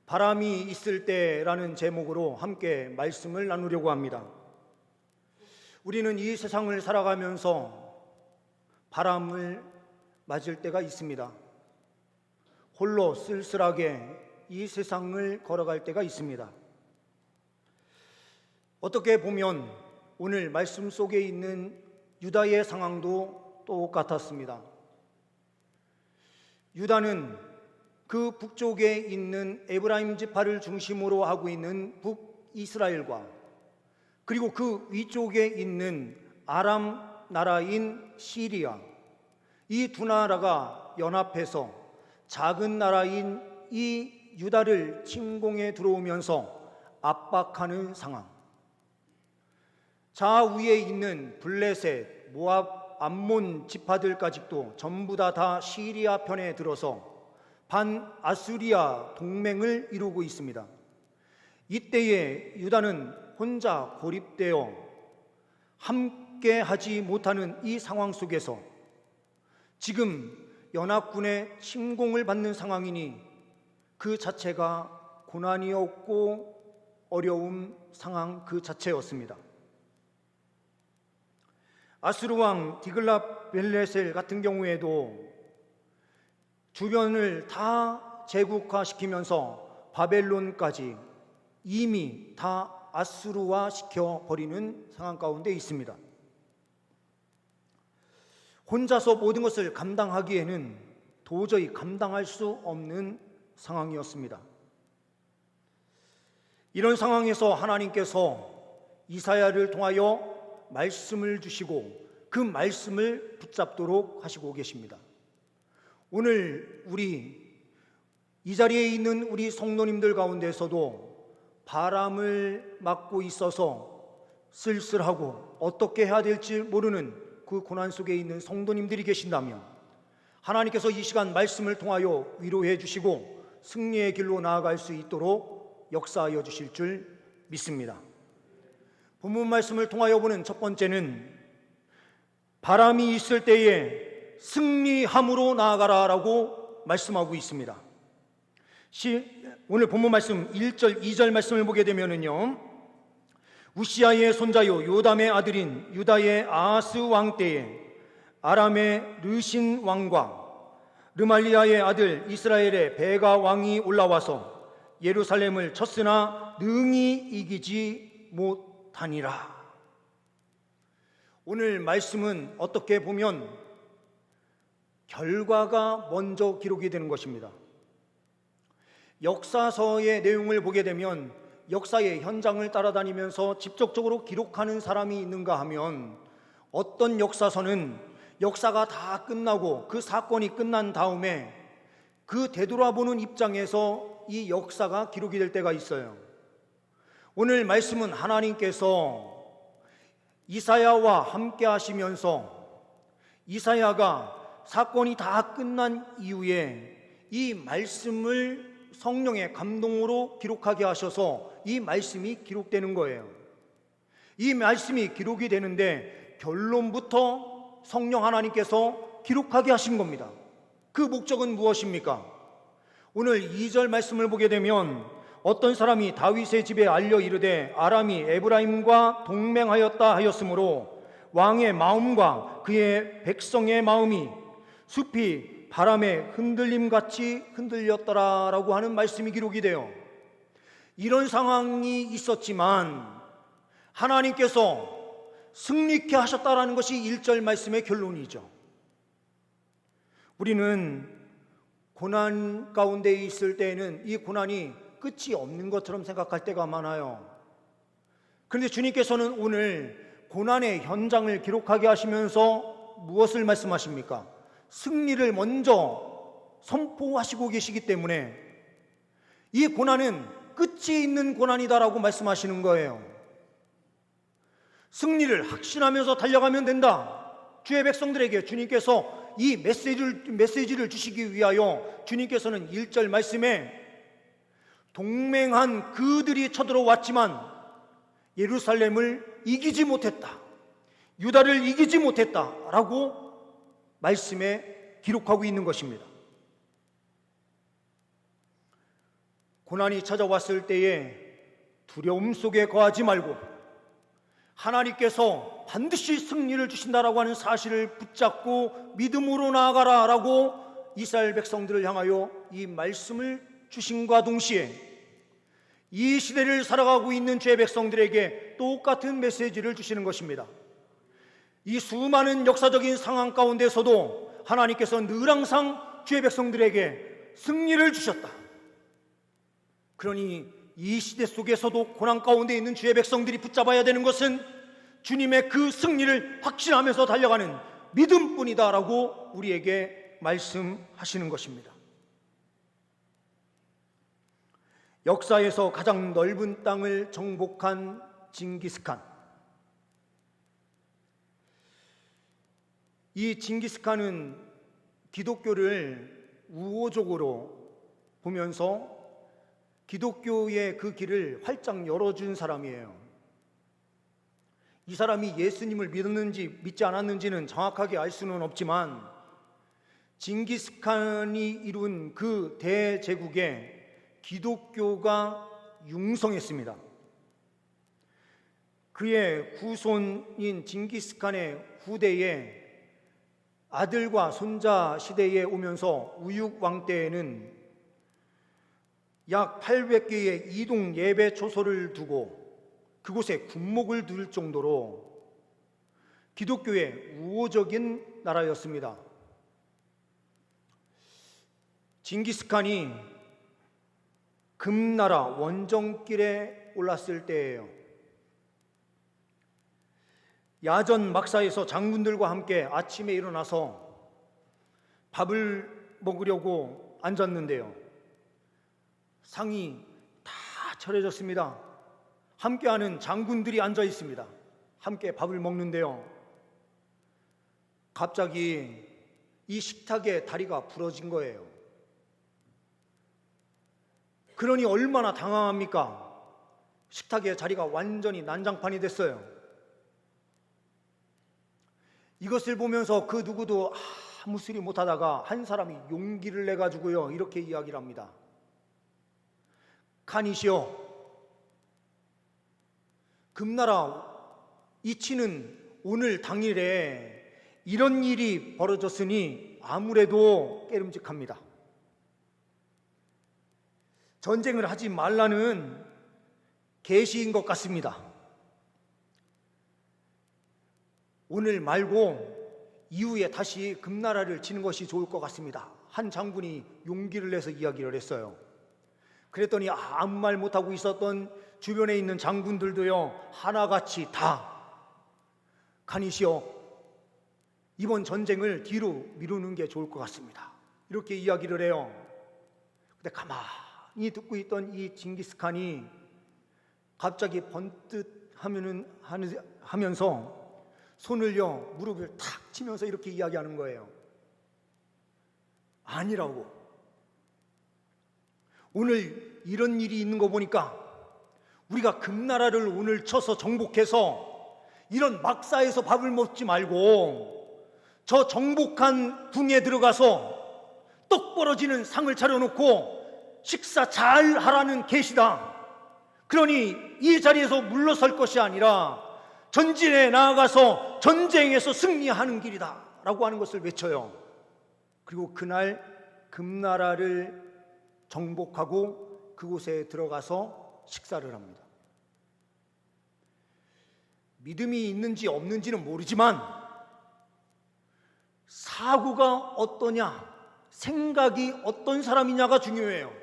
바람이 있을 때라는 제목으로 함께 말씀을 나누려고 합니다. 우리는 이 세상을 살아가면서 바람을 맞을 때가 있습니다. 홀로 쓸쓸하게 이 세상을 걸어갈 때가 있습니다. 어떻게 보면 오늘 말씀 속에 있는 유다의 상황도 똑같았습니다. 유다는 그 북쪽에 있는 에브라임 지파를 중심으로 하고 있는 북이스라엘과 그리고 그 위쪽에 있는 아람 나라인 시리아, 이 두 나라가 연합해서 작은 나라인 이 유다를 침공해 들어오면서 압박하는 상황. 좌우에 있는 블레셋, 모압, 암몬 지파들까지도 전부 다 시리아 편에 들어서 반아수리아 동맹을 이루고 있습니다. 이때에 유다는 혼자 고립되어 함께 하지 못하는 이 상황 속에서 지금 연합군의 침공을 받는 상황이니 그 자체가 고난이었고 어려운 상황 그 자체였습니다. 아수르 왕 디글랏벨레셀 같은 경우에도 주변을 다 제국화시키면서 바벨론까지 이미 다 아수르화 시켜버리는 상황 가운데 있습니다. 혼자서 모든 것을 감당하기에는 도저히 감당할 수 없는 상황이었습니다. 이런 상황에서 하나님께서 이사야를 통하여 말씀을 주시고 그 말씀을 붙잡도록 하시고 계십니다. 오늘 이 자리에 있는 우리 성도님들 가운데서도 바람을 맞고 있어서 쓸쓸하고 어떻게 해야 될지 모르는 그 고난 속에 있는 성도님들이 계신다면 하나님께서 이 시간 말씀을 통하여 위로해 주시고 승리의 길로 나아갈 수 있도록 역사하여 주실 줄 믿습니다. 본문 말씀을 통하여 보는 첫 번째는 바람이 있을 때에 승리함으로 나아가라라고 말씀하고 있습니다. 오늘 본문 말씀 1절, 2절 말씀을 보게 되면은요, 우시아의 손자요 요담의 아들인 유다의 아하스 왕 때에 아람의 르신 왕과 르말리아의 아들 이스라엘의 베가 왕이 올라와서 예루살렘을 쳤으나 능히 이기지 못하니라. 오늘 말씀은 어떻게 보면 결과가 먼저 기록이 되는 것입니다. 역사서의 내용을 보게 되면 역사의 현장을 따라다니면서 직접적으로 기록하는 사람이 있는가 하면 어떤 역사서는 역사가 다 끝나고 그 사건이 끝난 다음에 그 되돌아보는 입장에서 이 역사가 기록이 될 때가 있어요. 오늘 말씀은 하나님께서 이사야와 함께 하시면서 이사야가 사건이 다 끝난 이후에 이 말씀을 성령의 감동으로 기록하게 하셔서 이 말씀이 기록되는 거예요. 이 말씀이 기록이 되는데 결론부터 성령 하나님께서 기록하게 하신 겁니다. 그 목적은 무엇입니까? 오늘 2절 말씀을 보게 되면 어떤 사람이 다윗의 집에 알려 이르되 아람이 에브라임과 동맹하였다 하였으므로 왕의 마음과 그의 백성의 마음이 숲이 바람에 흔들림같이 흔들렸더라라고 하는 말씀이 기록이 돼요. 이런 상황이 있었지만 하나님께서 승리케 하셨다라는 것이 1절 말씀의 결론이죠. 우리는 고난 가운데 있을 때에는 이 고난이 끝이 없는 것처럼 생각할 때가 많아요. 그런데 주님께서는 오늘 고난의 현장을 기록하게 하시면서 무엇을 말씀하십니까? 승리를 먼저 선포하시고 계시기 때문에 이 고난은 끝이 있는 고난이다라고 말씀하시는 거예요. 승리를 확신하면서 달려가면 된다. 주의 백성들에게 주님께서 이 메시지를 주시기 위하여 주님께서는 1절 말씀에 동맹한 그들이 쳐들어왔지만 예루살렘을 이기지 못했다, 유다를 이기지 못했다라고 말씀에 기록하고 있는 것입니다. 고난이 찾아왔을 때에 두려움 속에 거하지 말고 하나님께서 반드시 승리를 주신다라고 하는 사실을 붙잡고 믿음으로 나아가라라고 이스라엘 백성들을 향하여 이 말씀을 주심과 동시에 이 시대를 살아가고 있는 죄 백성들에게 똑같은 메시지를 주시는 것입니다. 이 수많은 역사적인 상황 가운데서도 하나님께서 늘 항상 죄 백성들에게 승리를 주셨다. 그러니 이 시대 속에서도 고난 가운데 있는 주의 백성들이 붙잡아야 되는 것은 주님의 그 승리를 확신하면서 달려가는 믿음뿐이다라고 우리에게 말씀하시는 것입니다. 역사에서 가장 넓은 땅을 정복한 징기스칸. 이 징기스칸은 기독교를 우호적으로 보면서 기독교의 그 길을 활짝 열어준 사람이에요. 이 사람이 예수님을 믿었는지 믿지 않았는지는 정확하게 알 수는 없지만 징기스칸이 이룬 그 대제국에 기독교가 융성했습니다. 그의 후손인 징기스칸의 후대에 아들과 손자 시대에 오면서 우육 왕 때에는 약 800개의 이동 예배 초소를 두고 그곳에 군목을 둘 정도로 기독교의 우호적인 나라였습니다. 징기스칸이 금나라 원정길에 올랐을 때예요. 야전 막사에서 장군들과 함께 아침에 일어나서 밥을 먹으려고 앉았는데요. 상이 다 차려졌습니다. 함께하는 장군들이 앉아 있습니다. 함께 밥을 먹는데요. 갑자기 이 식탁의 다리가 부러진 거예요. 그러니 얼마나 당황합니까? 식탁의 자리가 완전히 난장판이 됐어요. 이것을 보면서 그 누구도 아무 소리 못하다가 한 사람이 용기를 내가지고요 이렇게 이야기를 합니다. 칸이시여, 금나라 이치는 오늘 당일에 이런 일이 벌어졌으니 아무래도 깨름직합니다. 전쟁을 하지 말라는 계시인 것 같습니다. 오늘 말고 이후에 다시 금나라를 치는 것이 좋을 것 같습니다. 한 장군이 용기를 내서 이야기를 했어요. 그랬더니 아무 말 못하고 있었던 주변에 있는 장군들도요 하나같이 다 칸이시여, 이번 전쟁을 뒤로 미루는 게 좋을 것 같습니다. 이렇게 이야기를 해요. 근데 가만히 듣고 있던 이 징기스칸이 갑자기 번뜩 하면서 손을요 무릎을 탁 치면서 이렇게 이야기하는 거예요. 아니라고. 오늘 이런 일이 있는 거 보니까 우리가 금나라를 오늘 쳐서 정복해서 이런 막사에서 밥을 먹지 말고 저 정복한 궁에 들어가서 떡 벌어지는 상을 차려놓고 식사 잘 하라는 계시다. 그러니 이 자리에서 물러설 것이 아니라 전진에 나아가서 전쟁에서 승리하는 길이다 라고 하는 것을 외쳐요. 그리고 그날 금나라를 정복하고 그곳에 들어가서 식사를 합니다. 믿음이 있는지 없는지는 모르지만 사고가 어떠냐, 생각이 어떤 사람이냐가 중요해요.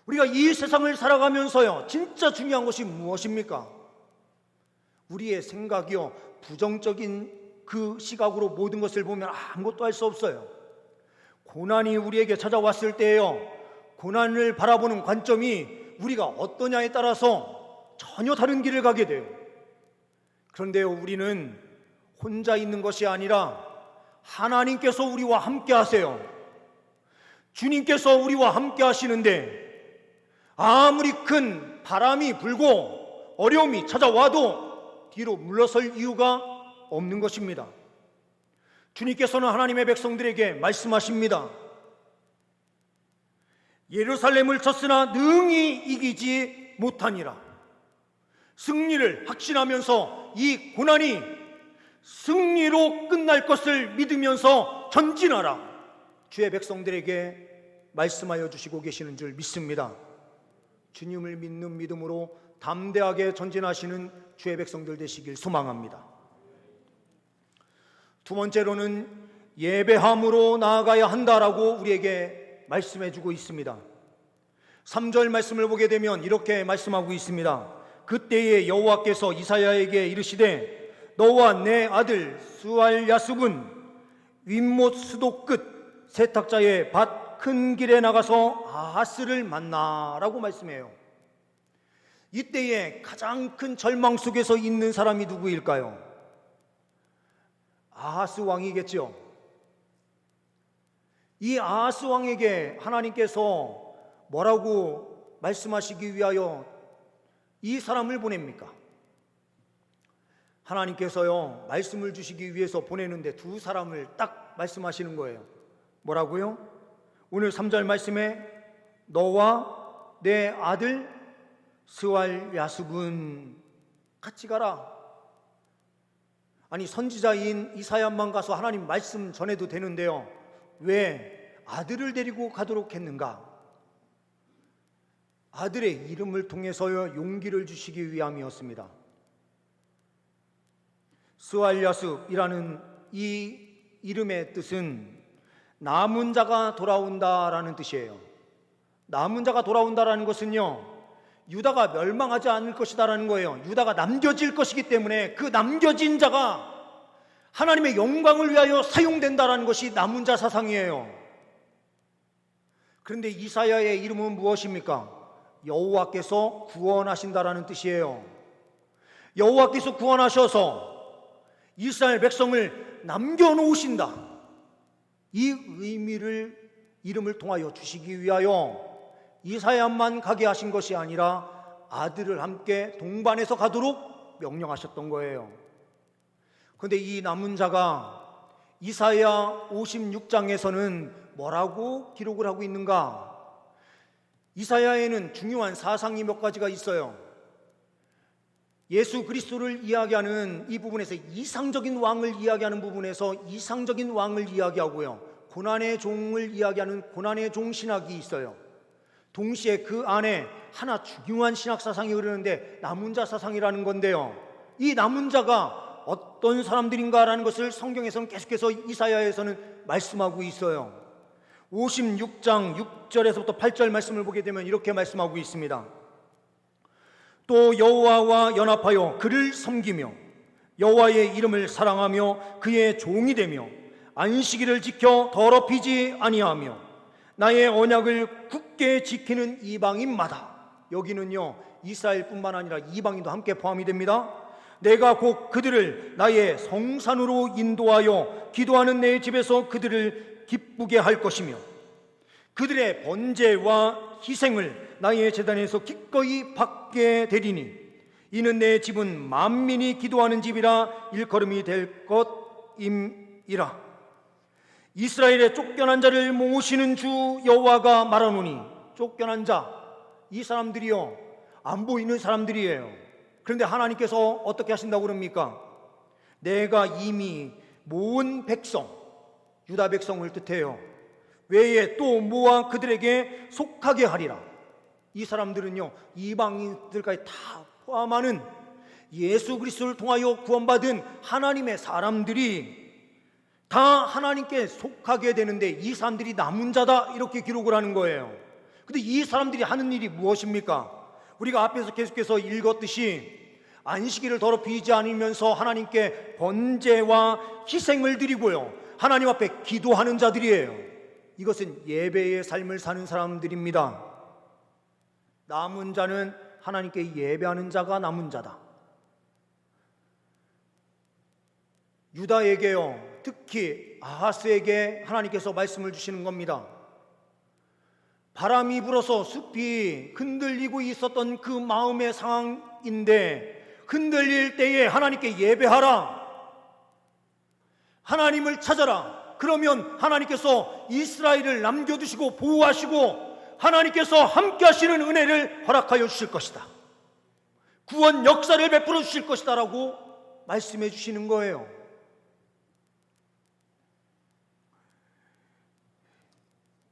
우리가 이 세상을 살아가면서요 진짜 중요한 것이 무엇입니까? 우리의 생각이요 부정적인 그 시각으로 모든 것을 보면 아무것도 할 수 없어요. 고난이 우리에게 찾아왔을 때에요 고난을 바라보는 관점이 우리가 어떠냐에 따라서 전혀 다른 길을 가게 돼요. 그런데요 우리는 혼자 있는 것이 아니라 하나님께서 우리와 함께 하세요. 주님께서 우리와 함께 하시는데 아무리 큰 바람이 불고 어려움이 찾아와도 뒤로 물러설 이유가 없는 것입니다. 주님께서는 하나님의 백성들에게 말씀하십니다. 예루살렘을 쳤으나 능히 이기지 못하니라. 승리를 확신하면서 이 고난이 승리로 끝날 것을 믿으면서 전진하라. 주의 백성들에게 말씀하여 주시고 계시는 줄 믿습니다. 주님을 믿는 믿음으로 담대하게 전진하시는 주의 백성들 되시길 소망합니다. 두 번째로는 예배함으로 나아가야 한다라고 우리에게 말씀해 주고 있습니다. 3절 말씀을 보게 되면 이렇게 말씀하고 있습니다. 그때에 여호와께서 이사야에게 이르시되 너와 내 아들 스알야숲은 윗못 수도 끝 세탁자의 밭 큰 길에 나가서 아하스를 만나라고 말씀해요. 이때에 가장 큰 절망 속에서 있는 사람이 누구일까요? 아하스 왕이겠죠. 이 아하스 왕에게 하나님께서 뭐라고 말씀하시기 위하여 이 사람을 보냅니까? 하나님께서요, 말씀을 주시기 위해서 보내는데 두 사람을 딱 말씀하시는 거예요. 뭐라고요? 오늘 3절 말씀에 너와 내 아들 스알야숲은 같이 가라. 아니, 선지자인 이사야만 가서 하나님 말씀 전해도 되는데요, 왜 아들을 데리고 가도록 했는가? 아들의 이름을 통해서요 용기를 주시기 위함이었습니다. 스알야숲이라는 이 이름의 뜻은 남은 자가 돌아온다라는 뜻이에요. 남은 자가 돌아온다라는 것은요, 유다가 멸망하지 않을 것이다라는 거예요. 유다가 남겨질 것이기 때문에 그 남겨진 자가 하나님의 영광을 위하여 사용된다라는 것이 남은 자 사상이에요. 그런데 이사야의 이름은 무엇입니까? 여호와께서 구원하신다라는 뜻이에요. 여호와께서 구원하셔서 이스라엘 백성을 남겨놓으신다, 이 의미를 이름을 통하여 주시기 위하여 이사야만 가게 하신 것이 아니라 아들을 함께 동반해서 가도록 명령하셨던 거예요. 그런데 이 남은 자가 이사야 56장에서는 뭐라고 기록을 하고 있는가? 이사야에는 중요한 사상이 몇 가지가 있어요. 예수 그리스도를 이야기하는 이 부분에서 이상적인 왕을 이야기하는 부분에서 이상적인 왕을 이야기하고요, 고난의 종을 이야기하는 고난의 종 신학이 있어요. 동시에 그 안에 하나 중요한 신학 사상이 흐르는데 남은 자 사상이라는 건데요, 이 남은 자가 어떤 사람들인가라는 것을 성경에서는 계속해서 이사야에서는 말씀하고 있어요. 56장 6절에서부터 8절 말씀을 보게 되면 이렇게 말씀하고 있습니다. 또 여호와와 연합하여 그를 섬기며 여호와의 이름을 사랑하며 그의 종이 되며 안식일을 지켜 더럽히지 아니하며 나의 언약을 굳게 지키는 이방인마다, 여기는요 이스라엘뿐만 아니라 이방인도 함께 포함이 됩니다. 내가 곧 그들을 나의 성산으로 인도하여 기도하는 내 집에서 그들을 기쁘게 할 것이며 그들의 번제와 희생을 나의 제단에서 기꺼이 받게 되리니 이는 내 집은 만민이 기도하는 집이라 일컬음이 될 것임이라. 이스라엘의 쫓겨난 자를 모으시는 주 여호와가 말하노니, 쫓겨난 자, 이 사람들이요 안 보이는 사람들이에요. 그런데 하나님께서 어떻게 하신다고 그럽니까? 내가 이미 모은 백성, 유다 백성을 뜻해요, 외에 또 모아 그들에게 속하게 하리라. 이 사람들은요 이방인들까지 다 포함하는 예수 그리스도를 통하여 구원받은 하나님의 사람들이 다 하나님께 속하게 되는데 이 사람들이 남은 자다, 이렇게 기록을 하는 거예요. 근데 이 사람들이 하는 일이 무엇입니까? 우리가 앞에서 계속해서 읽었듯이 안식일을 더럽히지 않으면서 하나님께 번제와 희생을 드리고요, 하나님 앞에 기도하는 자들이에요. 이것은 예배의 삶을 사는 사람들입니다. 남은 자는 하나님께 예배하는 자가 남은 자다. 유다에게요, 특히 아하스에게 하나님께서 말씀을 주시는 겁니다. 바람이 불어서 숲이 흔들리고 있었던 그 마음의 상황인데, 흔들릴 때에 하나님께 예배하라, 하나님을 찾아라. 그러면 하나님께서 이스라엘을 남겨두시고 보호하시고 하나님께서 함께 하시는 은혜를 허락하여 주실 것이다. 구원 역사를 베풀어 주실 것이다 라고 말씀해 주시는 거예요.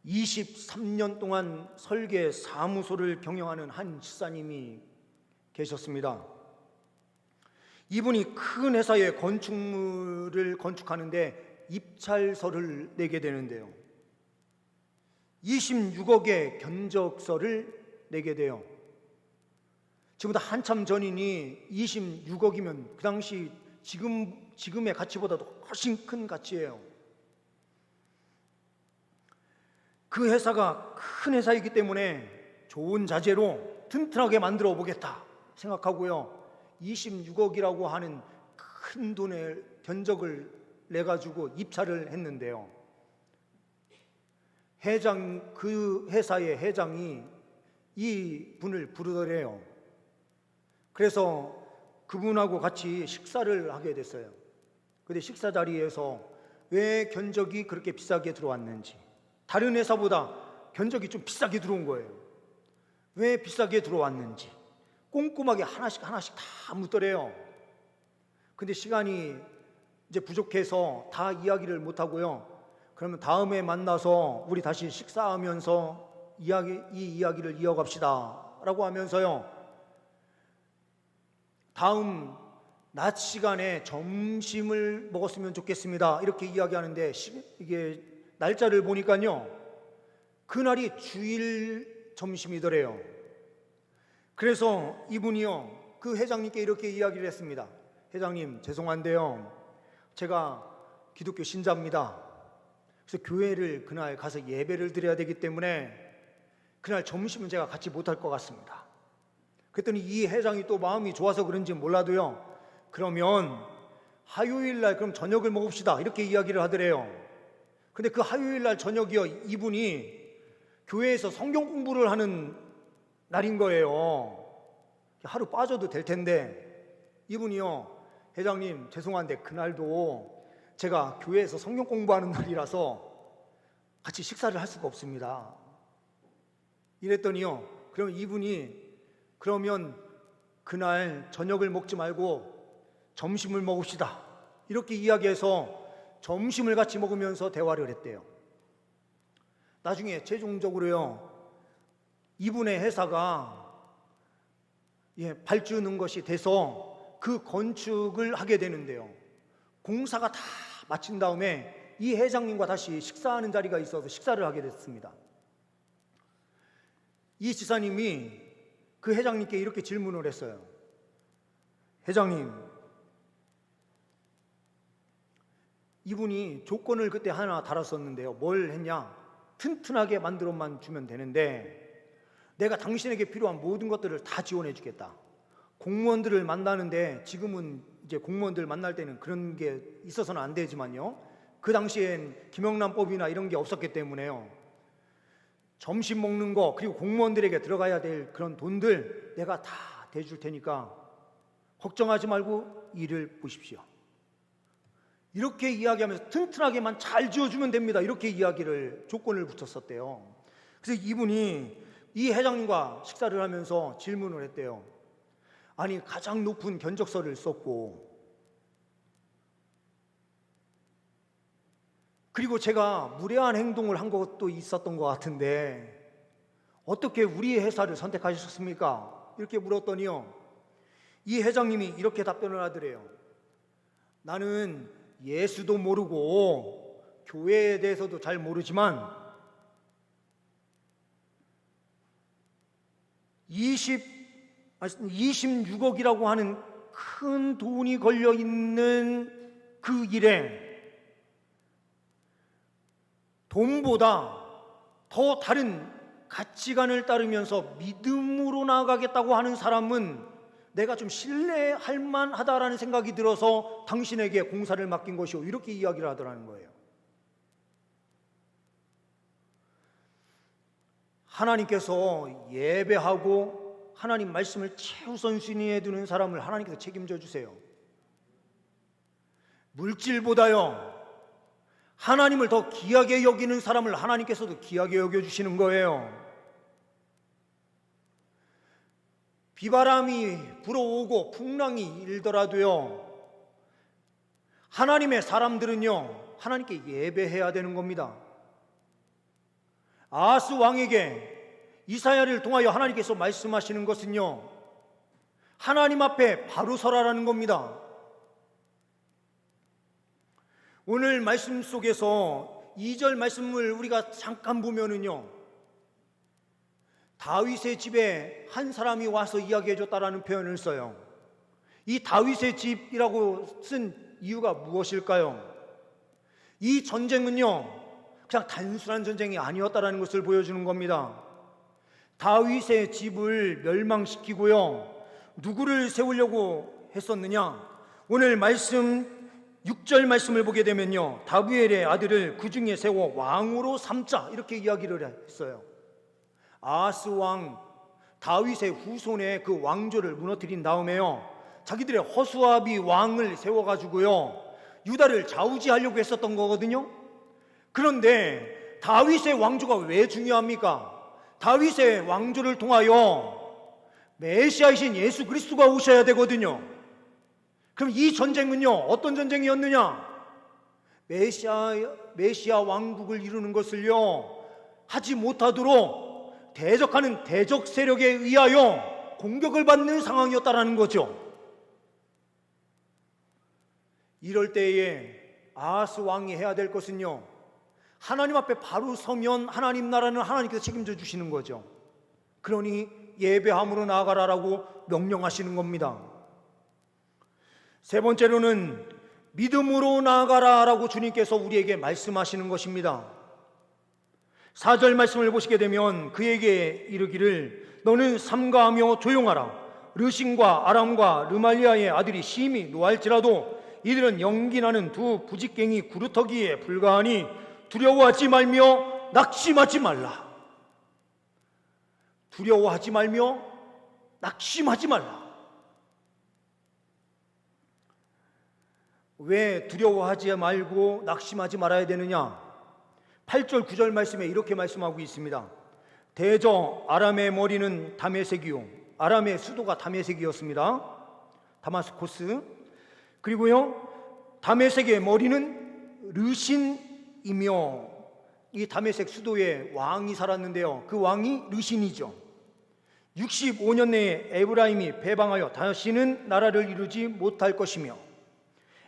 (23년) 동안 설계 사무소를 경영하는 한 집사님이 계셨습니다. 이분이 큰 회사의 건축물을 건축하는데 입찰서를 내게 되는데요, 26억의 견적서를 내게 돼요. 지금보다 한참 전이니 26억이면 그 당시 지금의 가치보다도 훨씬 큰 가치예요. 그 회사가 큰 회사이기 때문에 좋은 자재로 튼튼하게 만들어 보겠다 생각하고요, 26억이라고 하는 큰 돈의 견적을 내가지고 입찰을 했는데요, 그 회사의 회장이 이 분을 부르더래요. 그래서 그분하고 같이 식사를 하게 됐어요. 근데 식사 자리에서 왜 견적이 그렇게 비싸게 들어왔는지, 다른 회사보다 견적이 좀 비싸게 들어온 거예요. 왜 비싸게 들어왔는지 꼼꼼하게 하나씩 다 묻더래요. 근데 시간이 이제 부족해서 다 이야기를 못하고요, 그러면 다음에 만나서 우리 다시 식사하면서 이 이야기를 이어갑시다 라고 하면서요, 다음 낮 시간에 점심을 먹었으면 좋겠습니다 이렇게 이야기하는데, 이게 날짜를 보니까요, 그날이 주일 점심이더래요. 그래서 이분이요, 그 회장님께 이렇게 이야기를 했습니다. 회장님, 죄송한데요, 제가 기독교 신자입니다. 그래서 교회를 그날 가서 예배를 드려야 되기 때문에 그날 점심은 제가 같이 못할 것 같습니다. 그랬더니 이 회장이 또 마음이 좋아서 그런지 몰라도요, 그러면 화요일날 그럼 저녁을 먹읍시다 이렇게 이야기를 하더래요. 근데 그 화요일날 저녁이요, 이분이 교회에서 성경 공부를 하는 날인 거예요. 하루 빠져도 될 텐데 이분이요, 회장님 죄송한데 그날도 제가 교회에서 성경 공부하는 날이라서 같이 식사를 할 수가 없습니다 이랬더니요, 그럼 이분이 그러면 그날 저녁을 먹지 말고 점심을 먹읍시다 이렇게 이야기해서 점심을 같이 먹으면서 대화를 했대요. 나중에 최종적으로요, 이분의 회사가 발주는 것이 돼서 그 건축을 하게 되는데요, 공사가 다 마친 다음에 이 회장님과 다시 식사하는 자리가 있어서 식사를 하게 됐습니다. 이 지사님이 그 회장님께 이렇게 질문을 했어요. 회장님, 이분이 조건을 그때 하나 달았었는데요, 뭘 했냐, 튼튼하게 만들어만 주면 되는데 내가 당신에게 필요한 모든 것들을 다 지원해 주겠다. 공무원들을 만나는데, 지금은 이제 공무원들 만날 때는 그런 게 있어서는 안 되지만요, 그 당시엔 김영란법이나 이런 게 없었기 때문에요, 점심 먹는 거 그리고 공무원들에게 들어가야 될 그런 돈들 내가 다 대줄 테니까 걱정하지 말고 일을 보십시오 이렇게 이야기하면서 튼튼하게만 잘 지어주면 됩니다 이렇게 이야기를 조건을 붙였었대요. 그래서 이분이 이 회장님과 식사를 하면서 질문을 했대요. 아니, 가장 높은 견적서를 썼고 그리고 제가 무례한 행동을 한 것도 있었던 것 같은데 어떻게 우리 회사를 선택하셨습니까? 이렇게 물었더니요, 이 회장님이 이렇게 답변을 하더래요. 나는 예수도 모르고 교회에 대해서도 잘 모르지만 26억이라고 하는 큰 돈이 걸려있는 그 일에 돈보다 더 다른 가치관을 따르면서 믿음으로 나아가겠다고 하는 사람은 내가 좀 신뢰할 만하다라는 생각이 들어서 당신에게 공사를 맡긴 것이오 이렇게 이야기를 하더라는 거예요. 하나님께서 예배하고 하나님 말씀을 최우선순위에 두는 사람을 하나님께서 책임져 주세요. 물질보다요 하나님을 더 귀하게 여기는 사람을 하나님께서도 귀하게 여겨주시는 거예요. 비바람이 불어오고 풍랑이 일더라도요, 하나님의 사람들은요, 하나님께 예배해야 되는 겁니다. 아하스 왕에게 이사야를 통하여 하나님께서 말씀하시는 것은요, 하나님 앞에 바로 서라라는 겁니다. 오늘 말씀 속에서 2절 말씀을 우리가 잠깐 보면은요, 다윗의 집에 한 사람이 와서 이야기해 줬다라는 표현을 써요. 이 다윗의 집이라고 쓴 이유가 무엇일까요? 이 전쟁은요, 그냥 단순한 전쟁이 아니었다라는 것을 보여주는 겁니다. 다윗의 집을 멸망시키고요, 누구를 세우려고 했었느냐? 오늘 말씀 6절 말씀을 보게 되면요, 다부엘의 아들을 그 중에 세워 왕으로 삼자, 이렇게 이야기를 했어요. 아하스 왕 다윗의 후손의 그 왕조를 무너뜨린 다음에요, 자기들의 허수아비 왕을 세워가지고요, 유다를 좌우지하려고 했었던 거거든요. 그런데 다윗의 왕조가 왜 중요합니까? 다윗의 왕조를 통하여 메시아이신 예수 그리스도가 오셔야 되거든요. 그럼 이 전쟁은요, 어떤 전쟁이었느냐? 메시아 왕국을 이루는 것을요, 하지 못하도록 대적하는 대적 세력에 의하여 공격을 받는 상황이었다라는 거죠. 이럴 때에 아하스 왕이 해야 될 것은요, 하나님 앞에 바로 서면 하나님 나라는 하나님께서 책임져 주시는 거죠. 그러니 예배함으로 나아가라라고 명령하시는 겁니다. 세 번째로는 믿음으로 나아가라라고 주님께서 우리에게 말씀하시는 것입니다. 4절 말씀을 보시게 되면 그에게 이르기를 너는 삼가하며 조용하라. 르신과 아람과 르말리아의 아들이 심히 노할지라도 이들은 연기나는 두 부직갱이 구루터기에 불과하니 두려워하지 말며 낙심하지 말라. 두려워하지 말며 낙심하지 말라. 왜 두려워하지 말고 낙심하지 말아야 되느냐? 8절 9절 말씀에 이렇게 말씀하고 있습니다. 대저 아람의 머리는 다메섹이요, 아람의 수도가 다메섹이었습니다. 다마스코스. 그리고요, 다메섹의 머리는 르신이며, 이 다메섹 수도에 왕이 살았는데요, 그 왕이 르신이죠. 65년 내에 에브라임이 패방하여 다시는 나라를 이루지 못할 것이며,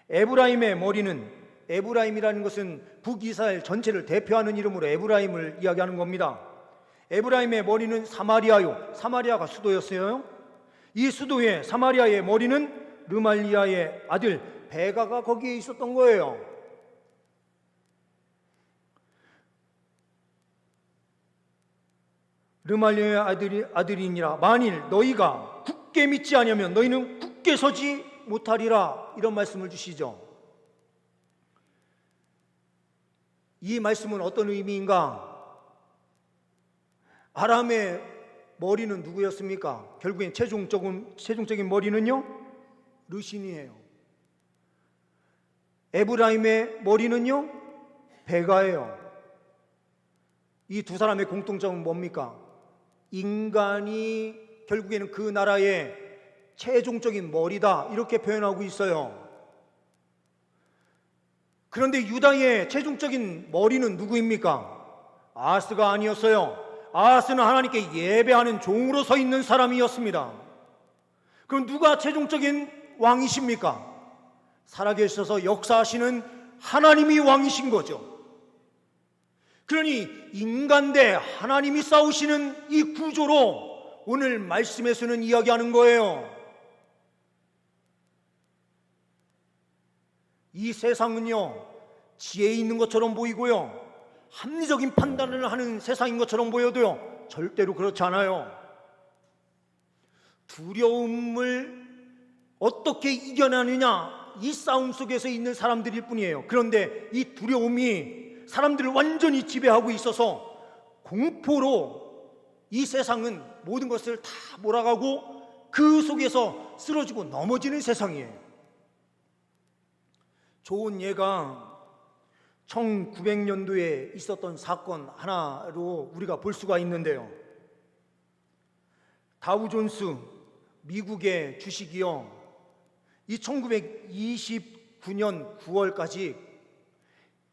에브라임의 머리는, 에브라임이라는 것은 북이스라엘 전체를 대표하는 이름으로 에브라임을 이야기하는 겁니다. 에브라임의 머리는 사마리아요, 사마리아가 수도였어요. 이 수도의 사마리아의 머리는 르말리아의 아들 베가가 거기에 있었던 거예요. 르말리아의 아들이니라. 만일 너희가 굳게 믿지 아니하면 너희는 굳게 서지 못하리라, 이런 말씀을 주시죠. 이 말씀은 어떤 의미인가? 아람의 머리는 누구였습니까? 결국엔 최종적인 머리는요, 르신이에요. 에브라임의 머리는요, 베가예요. 이 두 사람의 공통점은 뭡니까? 인간이 결국에는 그 나라의 최종적인 머리다, 이렇게 표현하고 있어요. 그런데 유다의 최종적인 머리는 누구입니까? 아하스가 아니었어요. 아하스는 하나님께 예배하는 종으로 서 있는 사람이었습니다. 그럼 누가 최종적인 왕이십니까? 살아계셔서 역사하시는 하나님이 왕이신 거죠. 그러니 인간 대 하나님이 싸우시는 이 구조로 오늘 말씀에서는 이야기하는 거예요. 이 세상은요, 지혜 있는 것처럼 보이고요, 합리적인 판단을 하는 세상인 것처럼 보여도요, 절대로 그렇지 않아요. 두려움을 어떻게 이겨내느냐, 이 싸움 속에서 있는 사람들일 뿐이에요. 그런데 이 두려움이 사람들을 완전히 지배하고 있어서 공포로 이 세상은 모든 것을 다 몰아가고 그 속에서 쓰러지고 넘어지는 세상이에요. 좋은 예가 1900년도에 있었던 사건 하나로 우리가 볼 수가 있는데요, 다우존스 미국의 주식이요, 이 1929년 9월까지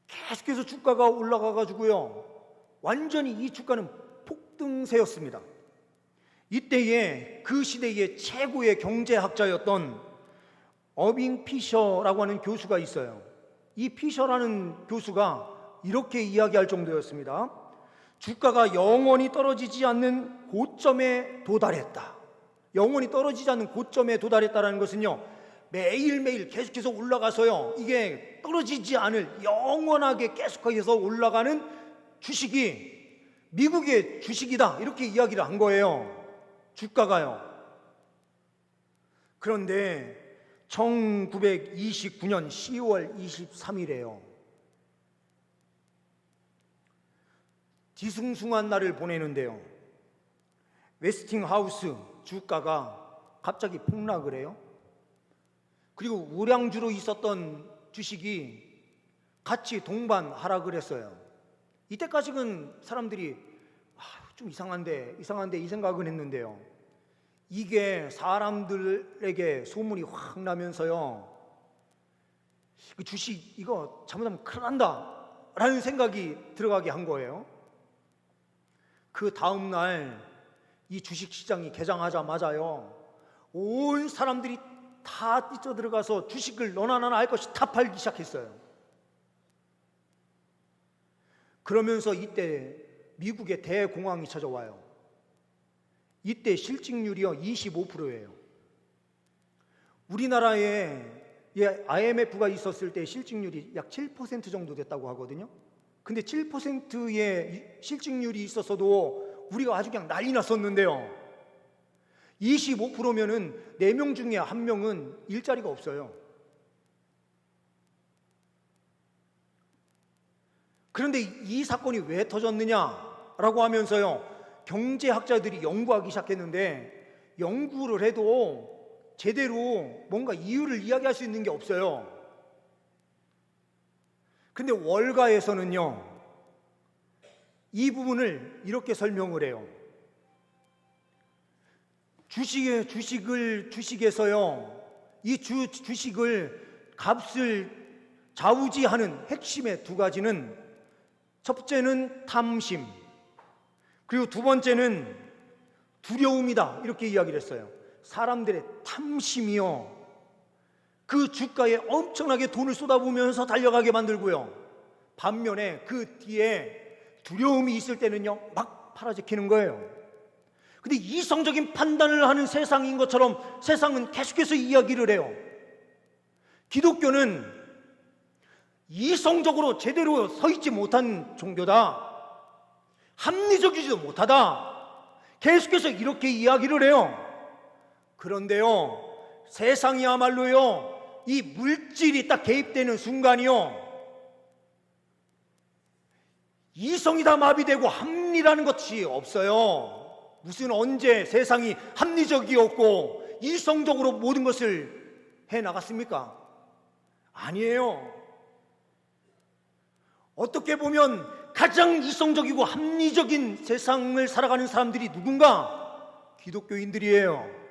계속해서 주가가 올라가 가지고요, 완전히 이 주가는 폭등세였습니다. 이때에 그 시대의 최고의 경제학자였던 어빙 피셔라고 하는 교수가 있어요. 이 피셔라는 교수가 이렇게 이야기할 정도였습니다. 주가가 영원히 떨어지지 않는 고점에 도달했다. 영원히 떨어지지 않는 고점에 도달했다는 것은요, 매일매일 계속해서 올라가서요, 이게 떨어지지 않을, 영원하게 계속해서 올라가는 주식이 미국의 주식이다, 이렇게 이야기를 한 거예요. 주가가요. 그런데 1929년 10월 23일에요, 뒤숭숭한 날을 보내는데요, 웨스팅하우스 주가가 갑자기 폭락을 해요. 그리고 우량주로 있었던 주식이 같이 동반 하락을 했어요. 이때까지는 사람들이 좀 이상한데 이 생각은 했는데요, 이게 사람들에게 소문이 확 나면서요, 그 주식 이거 잘못하면 큰일 난다 라는 생각이 들어가게 한 거예요. 그 다음날 이 주식시장이 개장하자마자요, 온 사람들이 다 뛰쳐들어가서 주식을 너나 나나 할 것이 다 팔기 시작했어요. 그러면서 이때 미국의 대공황이 찾아와요. 이때 실직률이요 25%예요. 우리나라에 IMF가 있었을 때 실직률이 약 7% 정도 됐다고 하거든요. 근데 7%의 실직률이 있었어도 우리가 아주 그냥 난리 났었는데요, 25%면은 4명 중에 1명은 일자리가 없어요. 그런데 이 사건이 왜 터졌느냐라고 하면서요, 경제학자들이 연구하기 시작했는데, 연구를 해도 제대로 뭔가 이유를 이야기할 수 있는 게 없어요. 근데 월가에서는요, 이 부분을 이렇게 설명을 해요. 주식에서요, 이 주식을 값을 좌우지하는 핵심의 두 가지는, 첫째는 탐심, 그리고 두 번째는 두려움이다, 이렇게 이야기를 했어요. 사람들의 탐심이요, 그 주가에 엄청나게 돈을 쏟아부으면서 달려가게 만들고요, 반면에 그 뒤에 두려움이 있을 때는요, 막 팔아제키는 거예요. 근데 이성적인 판단을 하는 세상인 것처럼 세상은 계속해서 이야기를 해요. 기독교는 이성적으로 제대로 서 있지 못한 종교다, 합리적이지도 못하다, 계속해서 이렇게 이야기를 해요. 그런데요, 세상이야말로요, 이 물질이 딱 개입되는 순간이요, 이성이 다 마비되고 합리라는 것이 없어요. 무슨 언제 세상이 합리적이었고 이성적으로 모든 것을 해나갔습니까? 아니에요. 어떻게 보면 가장 이성적이고 합리적인 세상을 살아가는 사람들이 누군가? 기독교인들이에요.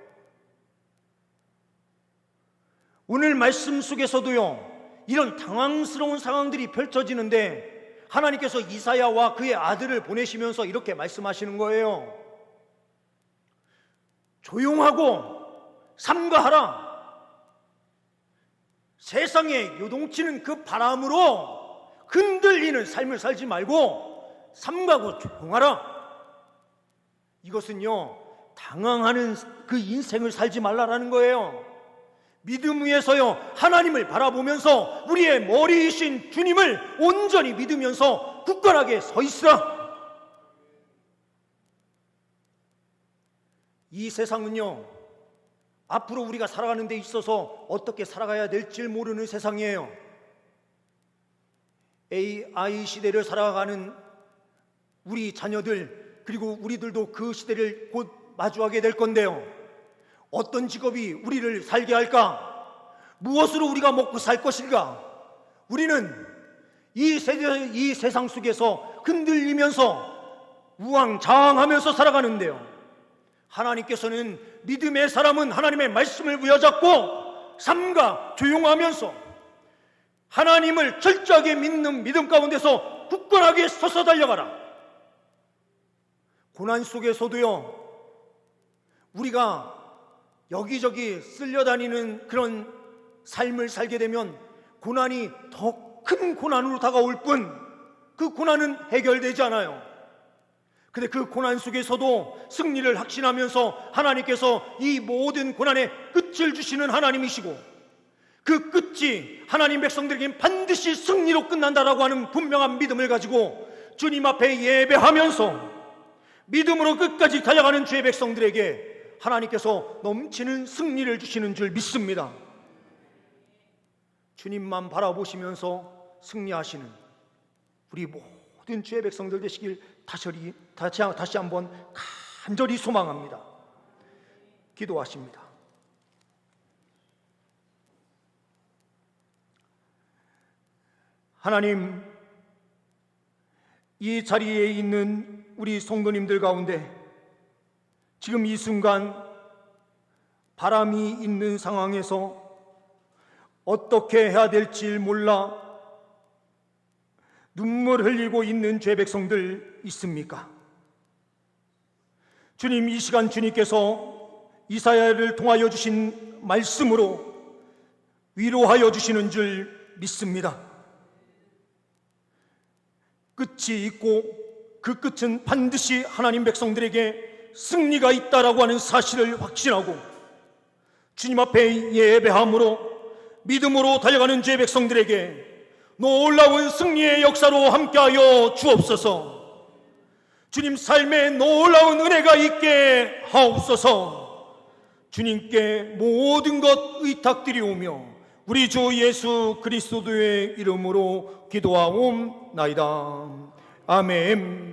오늘 말씀 속에서도요, 이런 당황스러운 상황들이 펼쳐지는데, 하나님께서 이사야와 그의 아들을 보내시면서 이렇게 말씀하시는 거예요. 조용하고 삼가하라. 세상에 요동치는 그 바람으로 흔들리는 삶을 살지 말고 삼가고 조용하라. 이것은요, 당황하는 그 인생을 살지 말라라는 거예요. 믿음 위에서요, 하나님을 바라보면서 우리의 머리이신 주님을 온전히 믿으면서 굳건하게 서 있으라. 이 세상은요, 앞으로 우리가 살아가는 데 있어서 어떻게 살아가야 될지 모르는 세상이에요. AI 시대를 살아가는 우리 자녀들, 그리고 우리들도 그 시대를 곧 마주하게 될 건데요, 어떤 직업이 우리를 살게 할까? 무엇으로 우리가 먹고 살 것인가? 우리는 이 세상 속에서 흔들리면서 우왕좌왕하면서 살아가는데요, 하나님께서는 믿음의 사람은 하나님의 말씀을 부여잡고 삼가 조용하면서 하나님을 철저하게 믿는 믿음 가운데서 굳건하게 서서 달려가라. 고난 속에서도요, 우리가 여기저기 쓸려다니는 그런 삶을 살게 되면 고난이 더 큰 고난으로 다가올 뿐 그 고난은 해결되지 않아요. 근데 그 고난 속에서도 승리를 확신하면서 하나님께서 이 모든 고난의 끝을 주시는 하나님이시고, 그 끝이 하나님 백성들에게 반드시 승리로 끝난다라고 하는 분명한 믿음을 가지고 주님 앞에 예배하면서 믿음으로 끝까지 달려가는 주의 백성들에게 하나님께서 넘치는 승리를 주시는 줄 믿습니다. 주님만 바라보시면서 승리하시는 우리 모든 주의 백성들 되시길 다시 한번 간절히 소망합니다. 기도하십니다. 하나님, 이 자리에 있는 우리 성도님들 가운데 지금 이 순간 바람이 있는 상황에서 어떻게 해야 될지 몰라 눈물 흘리고 있는 죄 백성들 있습니까? 주님, 이 시간 주님께서 이사야를 통하여 주신 말씀으로 위로하여 주시는 줄 믿습니다. 끝이 있고 그 끝은 반드시 하나님 백성들에게 승리가 있다라고 하는 사실을 확신하고 주님 앞에 예배함으로 믿음으로 달려가는 죄 백성들에게 놀라운 승리의 역사로 함께하여 주옵소서. 주님, 삶에 놀라운 은혜가 있게 하옵소서. 주님께 모든 것 의탁드리오며 우리 주 예수 그리스도의 이름으로 기도하옵나이다. 아멘.